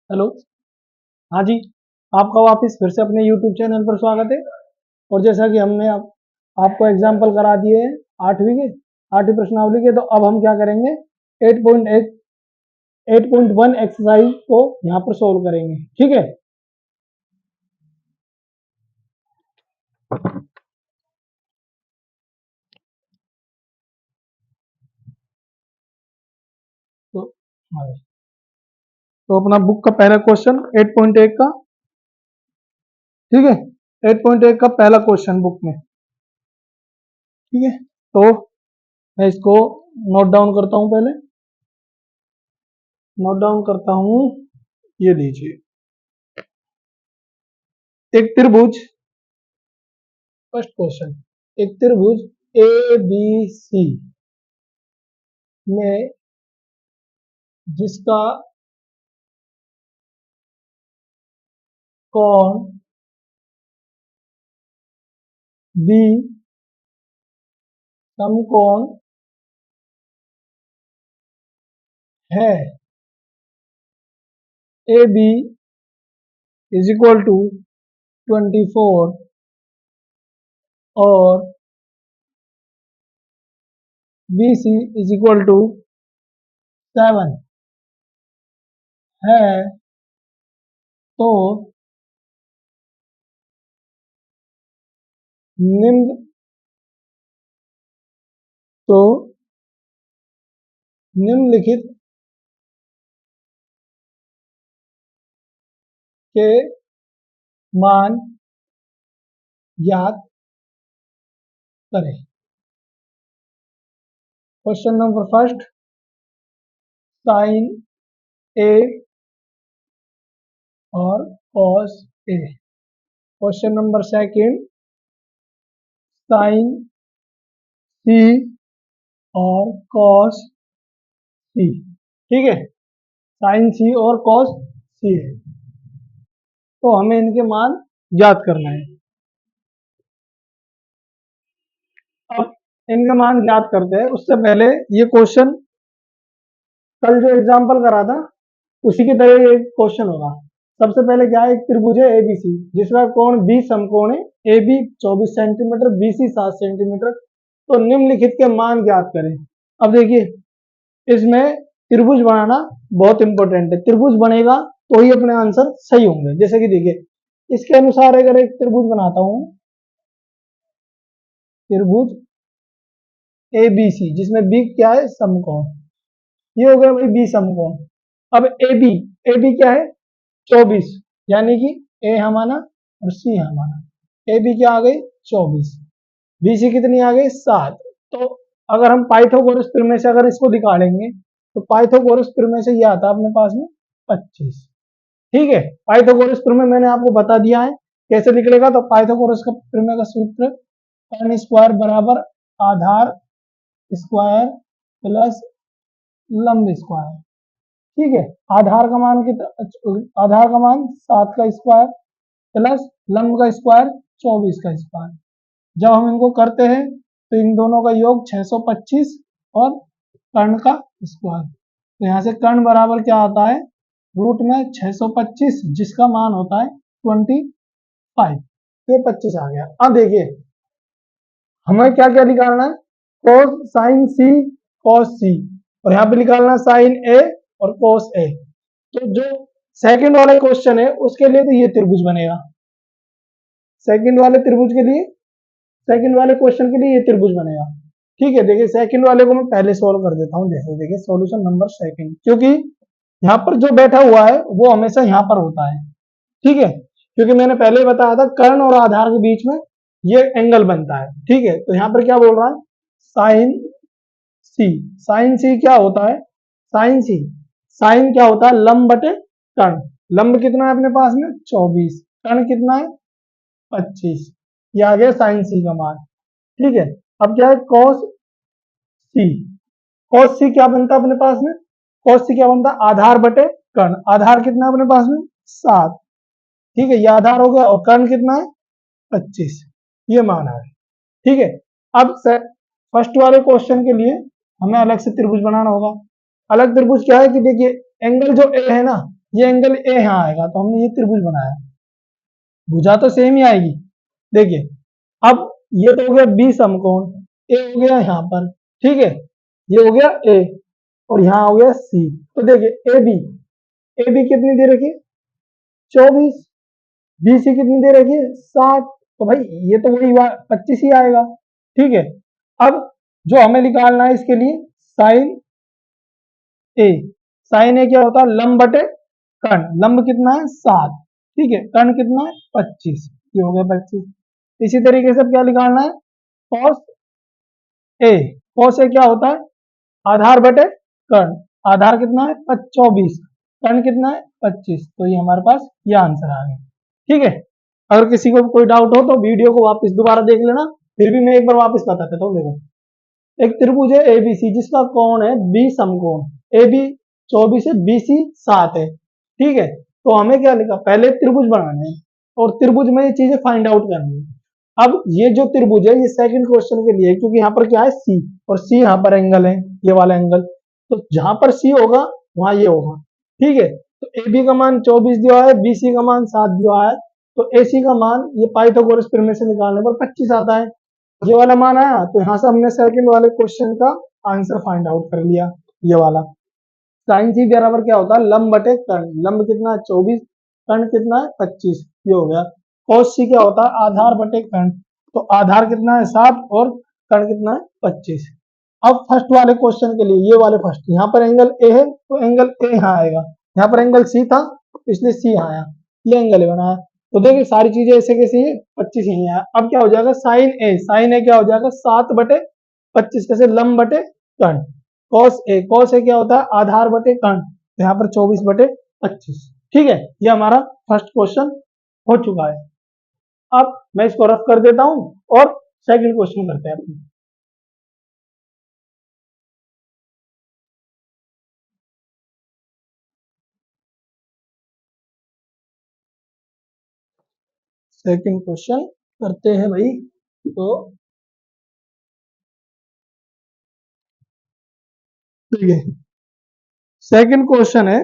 Hello. हाँ जी, आपका वापस फिर से अपने यूट्यूब चैनल पर स्वागत है। और जैसा कि हमने आपको एग्जाम्पल करा दिए हैं आठवीं के आठवीं प्रश्नावली के, तो अब हम क्या करेंगे 8.1 8.1 एक्सरसाइज को यहाँ पर सोल्व करेंगे। ठीक है, तो हाँ जी। तो अपना बुक का पहला क्वेश्चन 8.1 का, ठीक है, 8.1 का पहला क्वेश्चन बुक में। ठीक है, तो मैं इसको नोट डाउन करता हूँ। पहले नोट डाउन करता हूँ, ये लीजिए। एक त्रिभुज, फर्स्ट क्वेश्चन, एक त्रिभुज ए बी सी में जिसका कोण बी समकोण है, A B is equal to 24 और B C is equal to 7 है, तो निम्न तो निम्नलिखित के मान ज्ञात करें। क्वेश्चन नंबर फर्स्ट, साइन ए और cos A. Question number second, sign सी और कॉस सी। ठीक है, साइन सी और कॉस सी है, तो हमें इनके मान ज्ञात करना है। अब इनका मान ज्ञात करते हैं, उससे पहले ये क्वेश्चन कल जो एग्जांपल करा था उसी की तरह ये क्वेश्चन होगा। सबसे पहले क्या है, एक त्रिभुज है एबीसी जिसका कोण बी समकोण है, A B 24 centimetre, B C 7 centimetre, तो निम्नलिखित के मान ज्ञात करें। अब देखिए, इसमें त्रिभुज बनाना बहुत इंपॉर्टेंट है। त्रिभुज बनेगा तो ही अपने आंसर सही होंगे। जैसे कि देखिए, इसके अनुसार अगर एक त्रिभुज बनाता हूं, त्रिभुज ए बी सी जिसमें बी क्या है, समकोण, ये हो गया भाई बी समकोण। अब ए बी क्या है, 24, यानी कि ए हमारा और सी हमारा। ए बी क्या आ गई 24, बी सी कितनी आ गई 7। तो अगर हम पाइथागोरस प्रमेय से अगर इसको निकालेंगे तो पाइथागोरस प्रमेय से ये आता है अपने पास में 25। ठीक है, पाइथागोरस प्रमेय मैंने आपको बता दिया है कैसे निकलेगा। तो पाइथागोरस का प्रमेय का सूत्र tan स्क्वायर बराबर आधार स्क्वायर प्लस लंब स्क्वायर। ठीक है, आधार का मान कितना, आधार का मान 7 का स्क्वायर प्लस लंब का स्क्वायर 24 का स्क्वायर। जब हम इनको करते हैं तो इन दोनों का योग 625 और कर्ण का स्क्वायर, तो यहाँ से कर्ण बराबर क्या आता है, रूट में 625 जिसका मान होता है 25। ये 25 आ गया। अब देखिए हमें क्या क्या निकालना है, कोस साइन सी कॉस सी, और यहाँ पे निकालना साइन ए और कोस ए। तो जो सेकंड वाला क्वेश्चन है उसके लिए तो ये त्रिभुज बनेगा। सेकंड वाले त्रिभुज के लिए, सेकंड वाले क्वेश्चन के लिए ये त्रिभुज बनेगा। ठीक है, देखिए सेकंड वाले को मैं पहले सोल्व कर देता हूँ। जैसे देखिए सॉल्यूशन नंबर सेकंड, क्योंकि यहाँ पर जो बैठा हुआ है वो हमेशा यहाँ पर होता है। ठीक है, क्योंकि मैंने पहले ही बताया था कर्ण और आधार के बीच में ये एंगल बनता है। ठीक है, तो यहाँ पर क्या बोल रहा है, साइन सी। साइन सी क्या होता है, साइन सी, साइन क्या होता है, लंब बटे कर्ण। लंब कितना है अपने पास में 24, कर्ण कितना है 25, ये आ गया साइन सी का मान। ठीक है, अब क्या है कॉस सी। कॉस सी क्या बनता है अपने पास में, कॉस सी क्या बनता है, आधार बटे कर्ण। आधार कितना है अपने पास में 7। ठीक है, ये आधार हो गया, और कर्ण कितना है 25, ये मान है। ठीक है, अब फर्स्ट वाले क्वेश्चन के लिए हमें अलग से त्रिभुज बनाना होगा। अलग त्रिभुज क्या है कि देखिए एंगल जो ए है ना, ये एंगल ए यहाँ आएगा, तो हमने ये त्रिभुज बनाया। भुजा तो सेम ही आएगी। देखिए अब ये तो हो गया बी समकोण, ए हो गया यहाँ पर, ठीक है, ये हो गया ए और यहाँ हो गया सी। तो देखिए ए बी कितनी दे रखी है 24, बी सी कितनी दे रखी है 7, तो भाई ये तो वही 25 ही आएगा, ठीक है। अब जो हमें निकालना है इसके लिए साइन ए, साइन ए क्या होता है लंब बटे कर्ण, लंब कितना है 7, ठीक है, कर्ण कितना है 25, ये हो गया 25। इसी तरीके से क्या निकालना है कॉस ए, कॉस ए क्या होता है आधार बटे कर्ण, आधार कितना है 24, कर्ण कितना है 25, तो ये हमारे पास ये आंसर आ गया, ठीक है। अगर किसी को कोई डाउट हो तो वीडियो को वापस दोबारा देख लेना, फिर भी मैं एक बार वापस बता देता हूँ। देखो एक त्रिभुज है एबीसी जिसका कोण है बी समकोण, ए बी 24 है बी सी 7 है, ठीक है। तो हमें क्या लिखा, पहले त्रिभुज बनाना है और त्रिभुज में ये चीजें फाइंड आउट करनी है। अब ये जो त्रिभुज है ये सेकंड क्वेश्चन के लिए, क्योंकि यहाँ पर क्या है सी और सी यहाँ पर एंगल है, ये वाला एंगल, तो जहां पर सी होगा वहां ये होगा, ठीक है। तो ए बी का मान 24 दिया है, बी सी का मान 7 दिया है, तो ए सी का मान ये पाइथागोरस प्रमेय से निकालने पर 25 आता है, ये वाला मान आया। तो यहाँ से हमने सेकंड वाले क्वेश्चन का आंसर फाइंड आउट कर लिया, ये वाला। साइन सी बराबर क्या होता है लंब बटे कर्ण, लंब कितना है 24, कर्ण कितना है 25, ये हो गया। cos सी क्या होता है आधार बटे कर्ण, तो आधार कितना है 7 और कर्ण कितना है 25। अब फर्स्ट वाले क्वेश्चन के लिए ये वाले फर्स्ट, यहाँ पर एंगल ए है तो एंगल ए यहाँ आएगा, यहाँ पर एंगल सी था तो इसलिए सी यहाँ आया, ये एंगल बनाया। तो देखिए सारी चीजें ऐसे कैसे ही 25 यही आया। अब क्या हो जाएगा साइन ए क्या हो जाएगा 7 बटे 25, कैसे लंब बटे कर्ण, कॉस ए क्या होता है आधार बटे कर्ण, तो यहाँ पर 24 बटे 25, ठीक है। ये हमारा फर्स्ट क्वेश्चन हो चुका है। अब मैं इसको रफ कर देता हूं और सेकंड क्वेश्चन करते हैं अपनी। सेकंड क्वेश्चन करते हैं भाई। तो ठीक है, सेकंड क्वेश्चन है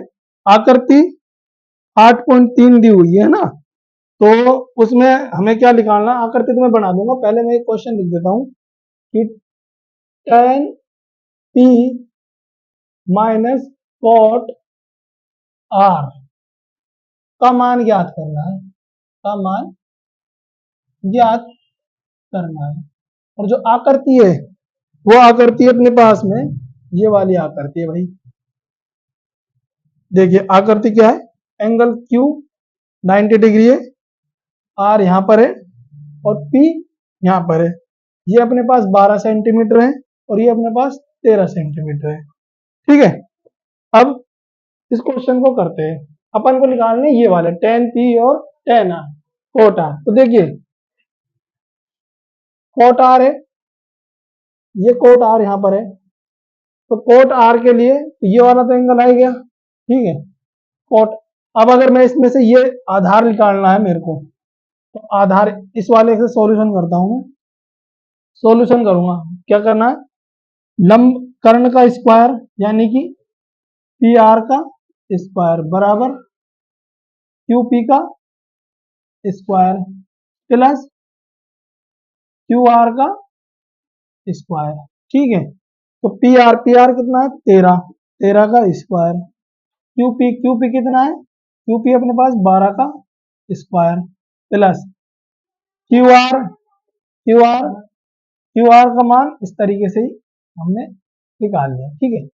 आकृति 8.3 दी हुई है ना, तो उसमें हमें क्या निकालना, आकृति तो मैं बना दूंगा, पहले मैं एक क्वेश्चन लिख देता हूं कि tan p minus cot r का मान ज्ञात करना है, का मान ज्ञात करना है। और जो आकृति है वो आकृति अपने पास में ये वाली आकृति है भाई। देखिए आकृति क्या है एंगल Q 90 डिग्री है, R यहाँ पर है और P यहाँ पर है, ये अपने पास 12 सेंटीमीटर है और ये अपने पास 13 सेंटीमीटर है, ठीक है। अब इस क्वेश्चन को करते हैं, अपन को निकालने ये वाले tan P और tan R कोट R। तो देखिए कोट R है, ये कोट R यहाँ पर है, तो कोट R के लिए तो ये वाला तो एंगल आ ही गया, ठीक है कोट। अब अगर मैं इसमें से ये आधार निकालना है मेरे को, तो आधार इस वाले से सॉल्यूशन करता हूं मैं, सॉल्यूशन करूंगा क्या करना है लंब कर्ण का स्क्वायर यानी कि पी आर का स्क्वायर बराबर क्यू पी का स्क्वायर प्लस क्यू आर का स्क्वायर, ठीक है। तो पी आर कितना है 13, 13 का स्क्वायर, क्यू पी कितना है क्यू पी अपने पास 12 का square plus Q are, Q R Q R का मान इस तरीके से ही हमने निकाल लिया, ठीक है।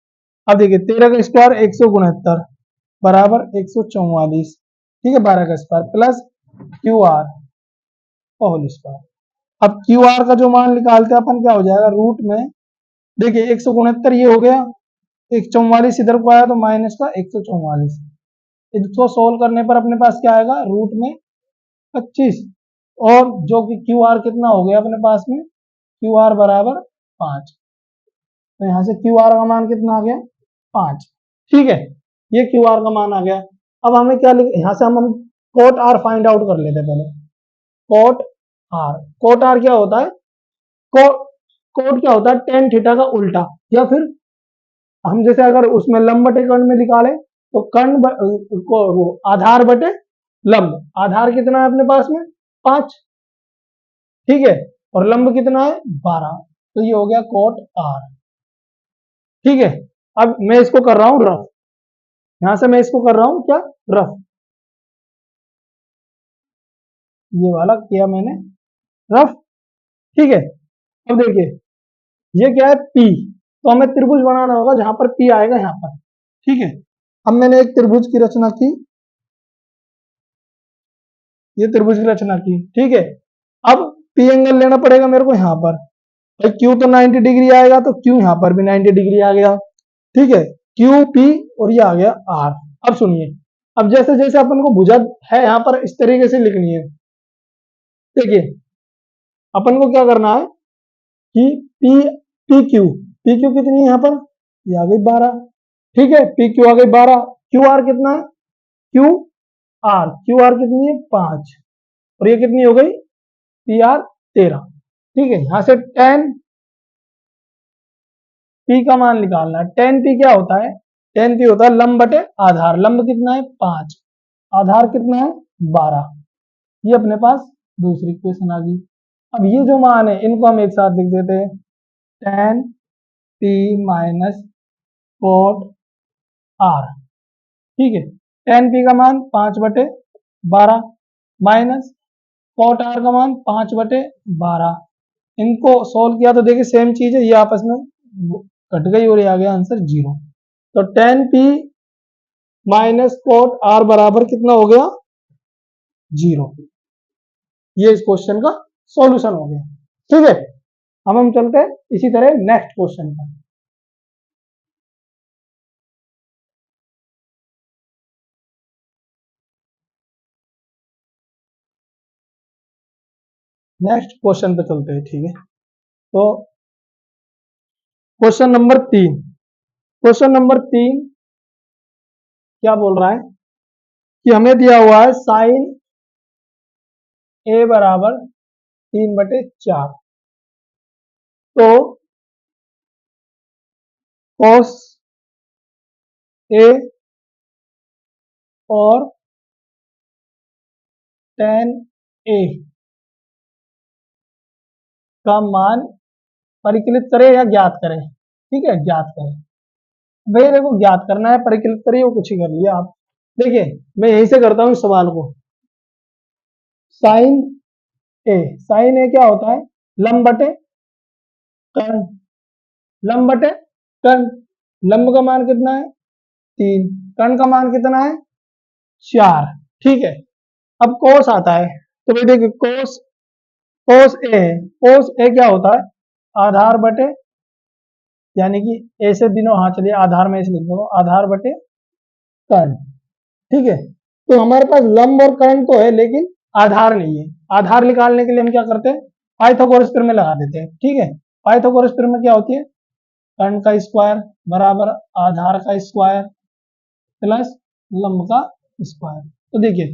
अब देखिए 13 का स्क्वायर 169 बराबर 144, ठीक है, 12 का square plus Q R whole square. अब क्यू आर का जो मान निकालते हैं अपन क्या हो जाएगा रूट में, देखिए 169 ये हो गया, 144 इधर को आया तो माइनस का 144, इसको सोल्व करने पर अपने पास क्या आएगा रूट में 25, और जो कि क्यू आर कितना हो गया अपने पास में क्यू आर बराबर 5, तो यहाँ से क्यू आर का मान कितना आ गया 5, ठीक है, ये क्यू आर का मान आ गया। अब हमें क्या यहाँ से हम कोट आर फाइंड आउट कर लेते हैं पहले, कोट आर, कोट आर क्या होता है कोट क्या होता है टेन थीटा का उल्टा, या फिर हम जैसे अगर उसमें लंब बटे कर्ण में निकाले तो कर्ण वो आधार बटे लंब, आधार कितना है अपने पास में 5, ठीक है, और लंब कितना है 12, तो ये हो गया कोट आर, ठीक है। अब मैं इसको कर रहा हूं रफ, यहां से मैं इसको कर रहा हूं क्या रफ, ये वाला किया मैंने रफ, ठीक है। अब देखिए ये क्या है पी, तो हमें त्रिभुज बनाना होगा जहां पर पी आएगा यहां पर, ठीक है। अब मैंने एक त्रिभुज की रचना की, ये त्रिभुज की रचना की, ठीक है। अब पी एंगल लेना पड़ेगा मेरे को यहां पर, भाई क्यू तो 90 डिग्री आएगा, तो क्यू यहां पर भी 90 डिग्री आ गया, ठीक है, क्यू पी, और ये आ गया आर। अब सुनिए, अब जैसे जैसे अपन को भुजा है यहाँ पर इस तरीके से लिखनी है, देखिए अपन को क्या करना है कि पी पी क्यू कितनी है यहाँ पर, ये आ गई 12, ठीक है, पी क्यू आ गई 12, क्यू आर कितना है, क्यू आर कितनी है 5, और ये कितनी हो गई पी आर 13, ठीक है। यहां से टेन पी का मान निकालना है, टेन पी क्या होता है, टेन पी होता है लंब बटे आधार, लंब कितना है 5, आधार कितना है 12, ये अपने पास दूसरी इक्वेशन आ गई। अब ये जो मान है इनको हम एक साथ लिख देते हैं, tan P minus cot R, ठीक है, टेन पी का मान 5/12 माइनस कोट आर का मान 5/12, इनको सोल्व किया तो देखिए सेम चीज है, ये आपस में कट गई और ये आ गया आंसर 0। तो tan P minus cot R बराबर कितना हो गया 0, ये इस क्वेश्चन का सॉल्यूशन हो गया, ठीक है। अब हम चलते हैं इसी तरह नेक्स्ट क्वेश्चन पर। नेक्स्ट क्वेश्चन पे चलते हैं, ठीक है। तो क्वेश्चन नंबर 3, क्वेश्चन नंबर 3 क्या बोल रहा है कि हमें दिया हुआ है साइन ए बराबर 3/4, तो कॉस ए और टेन ए का मान परिकलित करें या ज्ञात करें, ठीक है, ज्ञात करें। भैया देखो ज्ञात करना है, परिकलित करिए वो कुछ ही कर लिया आप। देखिए मैं यहीं से करता हूँ इस सवाल को, साइन साइन ए क्या होता है लंब बटे कर्ण, लंब बटे कर्ण, लंब का मान कितना है 3, कर्ण का मान कितना है 4, ठीक है। अब कोस आता है, तो भाई देखिए कोस कोस ए है, कोस ए क्या होता है आधार बटे, यानी कि ए से दिनों, हाँ चलिए आधार में ऐसे लिख दो, आधार बटे कर्ण, ठीक है। तो हमारे पास लंब और कर्ण तो है लेकिन आधार नहीं है, आधार निकालने के लिए हम क्या करते हैं पाइथागोरस थ्योरम में लगा देते हैं, ठीक है। पाइथागोरस थ्योरम में क्या होती है कर्ण का स्क्वायर बराबर आधार का स्क्वायर प्लस लंब का स्क्वायर, तो देखिए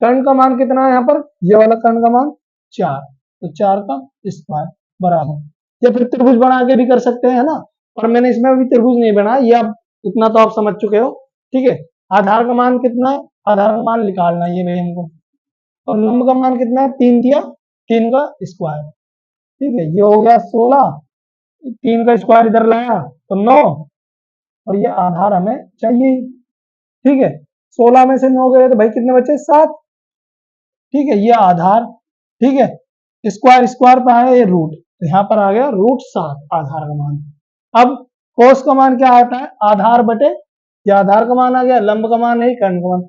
कर्ण का मान कितना है यहाँ पर, ये वाला कर्ण का मान 4, तो 4 का स्क्वायर बराबर, या फिर त्रिभुज बना के भी कर सकते हैं, है ना, और मैंने इसमें अभी त्रिभुज नहीं बनाया, ये आप इतना तो आप समझ चुके हो, ठीक है। आधार का मान कितना है, आधार का मान निकालना है ये भाई हमको, और लंब का मान कितना है 3 दिया, 3 का स्क्वायर, ठीक है, ये हो गया 16, 3 का स्क्वायर इधर लाया तो 9, और ये आधार हमें चाहिए, ठीक है। 16 में से 9 गए तो भाई कितने बचे 7, ठीक है, ये आधार, ठीक है, स्क्वायर स्क्वायर पे आया ये रूट, तो यहाँ पर आ गया √7 आधार का मान। अब कोस का मान क्या आता है आधार बटे, ये आधार का मान आ गया, लंब का मान है कर्ण का मान,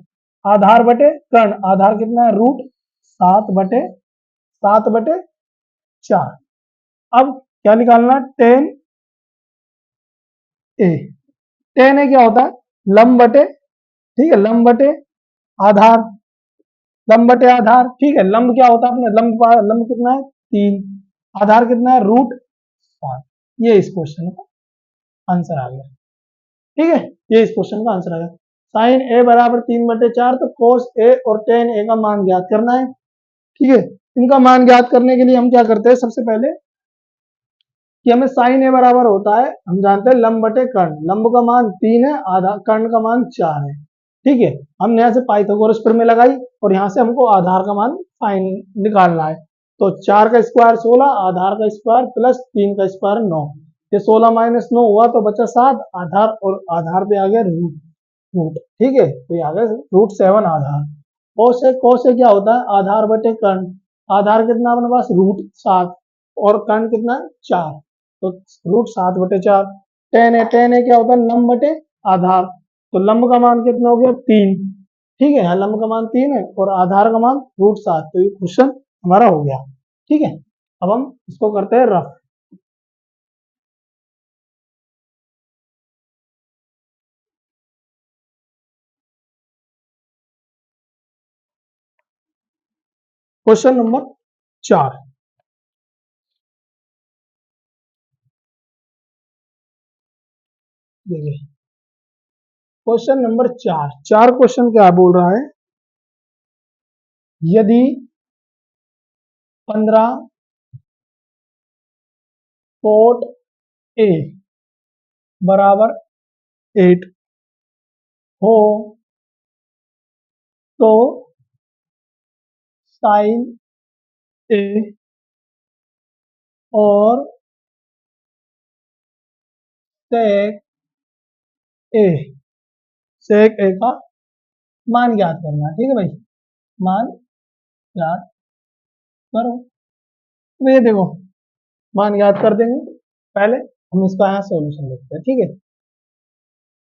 आधार बटे कर्ण, आधार कितना है √7/4। अब क्या निकालना टेन ए, टेन ए क्या होता है लंब बटे, ठीक है, लंब बटे आधार, लंब बटे आधार, ठीक है, लंब क्या होता है अपने लंब कितना है 3, आधार कितना है √7, ये इस क्वेश्चन का आंसर आ गया, ठीक है, ये इस क्वेश्चन का आंसर आ गया। साइन ए बराबर 3/4, तो कोस ए और टेन ए का मान ज्ञात करना है, ठीक है। इनका मान ज्ञात करने के लिए हम क्या करते हैं सबसे पहले कि हमें साइन ए बराबर होता है, हम जानते हैं लंब बटे कर्ण, लंब का मान 3 है, आधा कर्ण का मान 4 है। ठीक है, हमने यहाँ से पाइथागोरस प्रमेय लगाई और यहाँ से हमको आधार का मान फाइन निकालना है। तो 4 का स्क्वायर 16, आधार का स्क्वायर प्लस 3 का स्क्वायर 9, ये 16 माइनस 9 हुआ तो बचा 7, आधार और आधार पे आ गया रूट रूट। ठीक है, तो ये आ गया √7 आधार। कोस से क्या होता है, आधार बटे कर्ण, आधार कितना अपने पास √7 और कर्ण कितना है 4, तो √7/4। टेन ए क्या होता है, लंब बटे आधार, तो लंब का मान कितना हो गया 3। ठीक है, यहाँ लंब का मान 3 है और आधार का मान √7, तो ये क्वेश्चन हमारा हो गया। ठीक है, अब हम इसको करते हैं रफ। क्वेश्चन नंबर 4, देखिए क्वेश्चन नंबर 4 क्वेश्चन क्या बोल रहा है, यदि 15 कोट ए बराबर 8 हो तो साइन ए और सेक ए सेक ए का मान ज्ञात करना। ठीक है भाई, मान ज्ञात करो। तो ये देखो, मान ज्ञात कर देंगे, पहले हम इसका यहाँ सॉल्यूशन देखते हैं। ठीक है,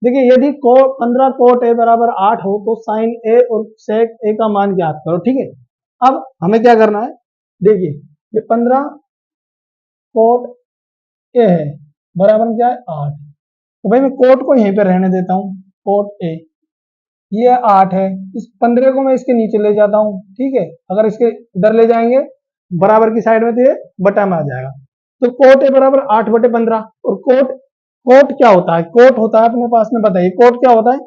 देखिए यदि को 15 कोट ए बराबर 8 हो तो साइन ए और सेक ए का मान ज्ञात करो। ठीक है, अब हमें क्या करना है, देखिए ये 15 कोट ए है बराबर क्या है 8, तो भाई मैं कोट को यहीं पे रहने देता हूँ, कोट ए ये 8 है, इस 15 को मैं इसके नीचे ले जाता हूँ। ठीक है, अगर इसके इधर ले जाएंगे बराबर की साइड में तो ये बटा में आ जाएगा, तो कोट ए बराबर 8/15। और कोट कोट क्या होता है, कोट होता है अपने पास में, बताइए कोट क्या होता है,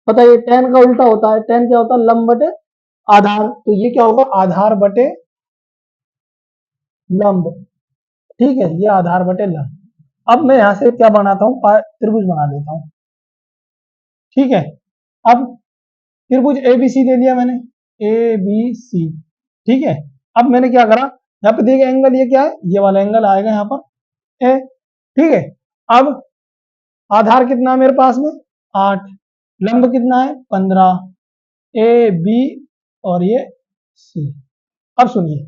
बताइए टेन का उल्टा होता है, टेन क्या होता है लंब बटे आधार, तो ये क्या होगा आधार बटे लंब। ठीक है, ये आधार बटे लंब। अब मैं यहां से क्या बनाता हूँ, त्रिभुज बना लेता हूँ। ठीक है, अब त्रिभुज ए बी सी दे दिया मैंने, ए बी सी। ठीक है, अब मैंने क्या करा, यहाँ पे देखिए एंगल ये क्या है, ये वाला एंगल आएगा यहाँ पर ए। ठीक है, अब आधार कितना है मेरे पास में 8, लंब कितना है 15, ए बी और ये सी। अब सुनिए,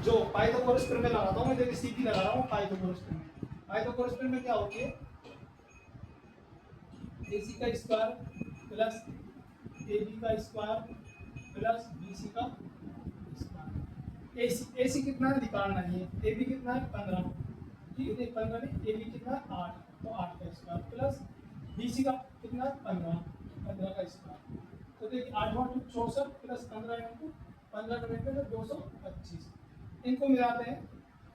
जो पाइथागोरस प्रमेय लगाता हूँ मैं, देखिए सीधी लगा रहा हूँ पाइथागोरस प्रमेय। पाइथागोरस प्रमेय क्या होती है, AC का स्क्वायर प्लस AB का स्क्वायर प्लस BC का स्क्वायर। AC कितना है निकालना नहीं है, AB कितना है 15, ठीक है 15 नहीं, AB कितना है 8, तो 8 का स्क्वायर प्लस BC का कितना है 15, 15 का स्क्वायर। तो देखिए 8 × 64 प्लस 15 × 15 करने पे 225, इनको मिलाते हैं,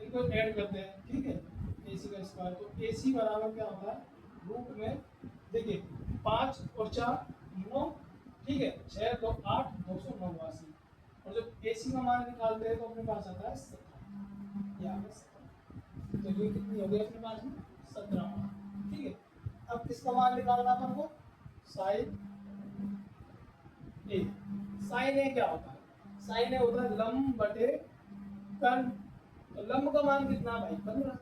इनको ऐड करते हैं। ठीक है, AC का स्क्वायर, तो AC बराबर क्या होता है रूट में, देखिए 5 और 4 9, ठीक है 6 2 8 289, और जब AC का मान निकालते हैं तो अपने पास आता है 17, ये आ गया 17। तो ये कितनी हो गई अपने पास में 17। ठीक है, अब किसका मान निकालना अपन को, साइन ए। साइन ए क्या होता है, साइन ए होता है लंब बटे कर्ण, तो लंब का मान कितना भाई 15,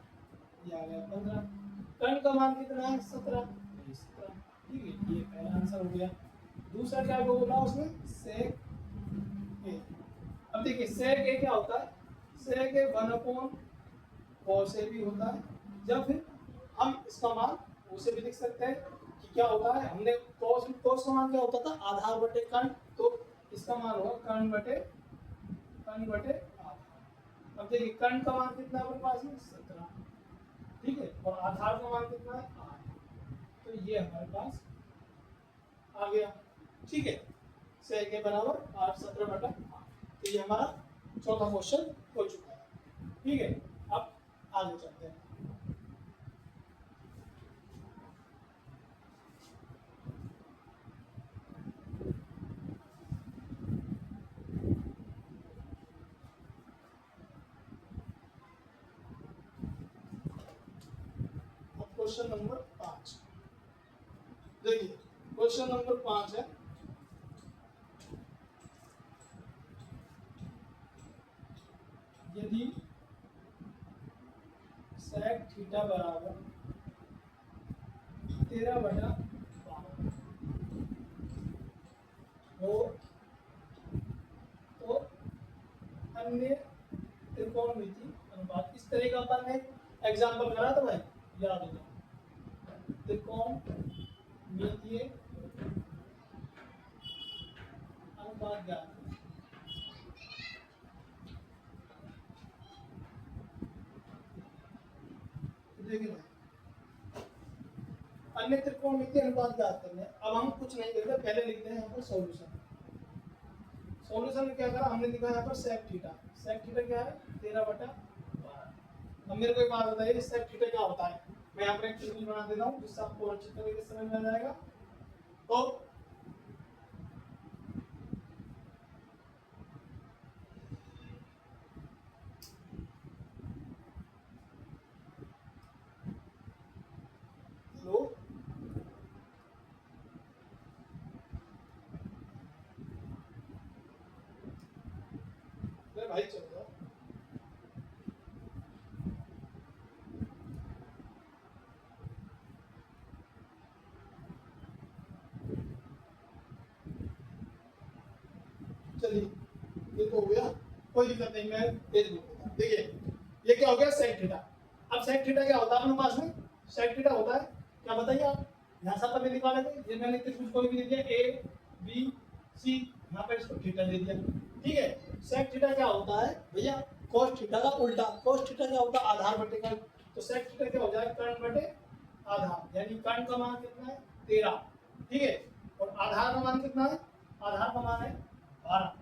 ये आ गया 15, कर्ण का मान कितना है 17, 17। ठीक है, ये पहला आंसर हो गया। दूसरा क्या बोला उसमें, सेक ए। अब देखिए सेक ए क्या होता है, सेक ए 1/cos ए भी होता है, या फिर हम इसका मान उसे भी लिख सकते हैं कि क्या होता है, हमने cos का मान क्या होता था आधार बटे कर्ण, तो इसका मान होगा कर्ण बटे आधार। अब देखिए कर्ण का मान कितना है अपने पास में 17, ठीक है, और आधार का मान कितना है 8, तो ये हमारे पास आ गया। ठीक है, सेक के बराबर 8 17/8, तो ये हमारा चौथा क्वेश्चन हो चुका है। ठीक है, अब आगे चलते हैं। Question number 5। देखिए क्वेश्चन नंबर 5 है, यदि sec थीटा बराबर 13/12 हो तो अन्य त्रिकोणमिति अनुपात, इस तरह का अपन ने एग्जाम्पल करा था भाई, याद हो जाए। त्रिकोणमितीय अनुपात ज्ञात करें। देखिए अन्य त्रिकोणमितीय अनुपात ज्ञात करने। अब हम कुछ नहीं करते, पहले लिखते हैं यहाँ पर सॉल्यूशन। सॉल्यूशन में क्या करा हमने, लिखा यहाँ पर सेक थीटा। सेक थीटा क्या है 13/12। अब मेरे को एक बात बताइए सेक थीटा क्या होता है। मैं यहाँ पर एक त्रिभुज बना देता हूँ जिससे आपको अच्छी तरीके से समझ में आ जाएगा। तो भाई चल जाओ। चलिए ये तो हो गया, कोई दिक्कत नहीं, मैं तेज बोलूंगा। देखिए ये क्या हो गया सेक थीटा। अब सेक थीटा क्या होता है अपने पास में, सेक थीटा होता है क्या बताइए आप, यहाँ सब पर निकाले थे, ये मैंने कुछ कोई भी दे दिया ए बी सी, यहाँ पर इसको थीटा दे दिया, ठीक है। सेक थीटा क्या होता है भैया, कोस थीटा का उल्टा। कोस थीटा क्या होता है आधार बटे कर्ण, तो सेक थीटा क्या हो जाएगा कर्ण बटे आधार, यानी कर्ण का मान कितना है 13, ठीक है, और आधार का मान कितना है, आधार का मान है 12,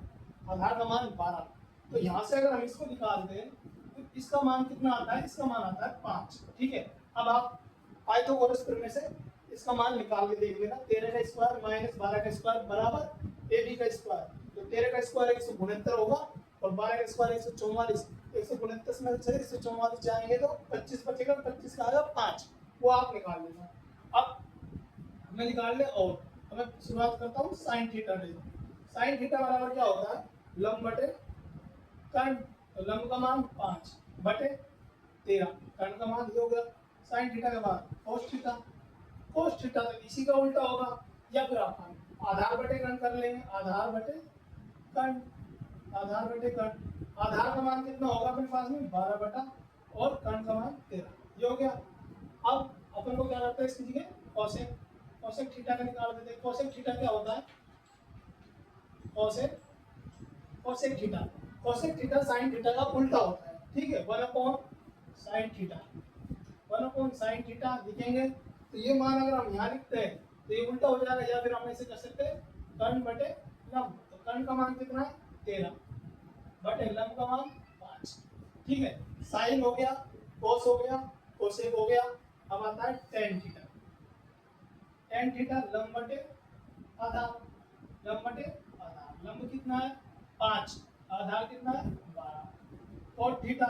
आधार का मान 12। तो यहाँ से अगर हम इसको निकालते हैं तो इसका मान कितना आता है, इसका मान आता है 5, ठीक है। अब आप पाइथागोरस प्रमेय से इसका मान निकाल के देख लेना, 13 का स्क्वायर माइनस 12 का स्क्वायर बराबर AB का स्क्वायर। तो 13 का स्क्वायर 169 होगा और 12 का स्क्वायर 144, 169 में से 144 जाएंगे तो 25 बचेगा, 25 का आएगा 5, वो आप निकाल लेना। अब मैं निकाल ले, और मैं शुरुआत करता हूँ साइन थीटा से। साइन थीटा बराबर क्या होता है लंब बटे कर्ण, तो लंब का मान 5 बटे 13, कर्ण का मान ये हो गया। साइन थीटा के बाद कोस थीटा, कोस थीटा तो इसी का उल्टा होगा, या फिर आप आधार बटे कर्ण कर लेंगे, आधार बटे कर्ण, आधार बटे कर्ण। आधार का मान कितना होगा अपने पास में 12 बटा और कर्ण का मान 13, ये हो गया। अब अपन को क्या करता है इसकी जगह कोसेक, कोसेक थीटा का निकाल देते हैं। कोसेक थीटा क्या होता है, cosec, cosec theta, cosec theta sine theta का उल्टा होता है, ठीक है, 1/sin थीटा, 1/sin थीटा लिखेंगे तो ये मान अगर हम यहाँ लिखते हैं तो ये उल्टा हो जाएगा, या फिर हम ऐसे कर सकते हैं कर्ण बटे लंब, तो कर्ण का मान कितना है 13 बटे लंब का मान 5, ठीक है। साइन हो गया, कोस हो गया, कोसेक हो गया। अब आता है टेन थीटा, टेन थीटा लंब बटे आधार, लंब बटे आधार, लंब कितना है 5, आधार कितना है 12, कोट थीटा,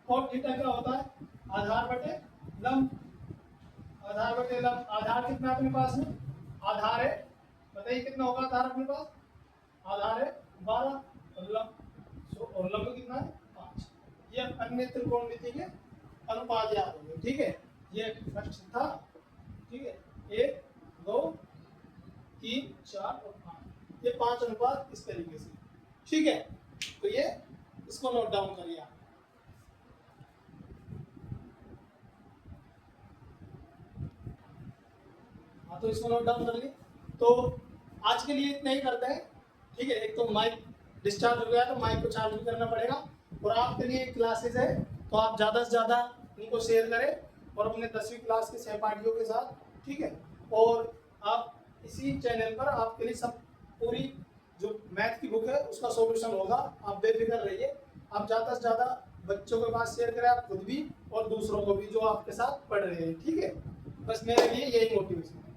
कोट थीटा क्या होता है आधार बटे लंब, आधार बटे लंब। आधार कितना है अपने पास में, आधार है, बताइए कितना होगा आधार अपने पास, आधार है 12 और लंब कितना है 5। ये अन्य त्रिकोणमिति के अनुपात याद होंगे, ठीक है। ये फर्स्ट था, ठीक है, 1 2 3 4 और 5, ये 5 अनुपात इस तरीके से, ठीक है। तो ये इसको नोट डाउन करिए आप। हाँ तो इसको नोट डाउन कर लिए। तो आज के लिए इतना ही करते हैं, ठीक है। एक तो माइक डिस्चार्ज हो गया तो माइक को चार्ज भी करना पड़ेगा, और आपके लिए क्लासेस है तो आप ज़्यादा से ज़्यादा इनको शेयर करें और अपने 10वीं क्लास के सहपाठियों के साथ, ठीक है। और आप इसी चैनल पर आपके लिए सब पूरी जो मैथ की बुक है उसका सॉल्यूशन होगा, आप बेफिक्र रहिए। आप ज़्यादा से ज़्यादा बच्चों के पास शेयर करें, आप खुद भी और दूसरों को भी जो आपके साथ पढ़ रहे हैं, ठीक है। बस मेरे लिए यही मोटिवेशन है।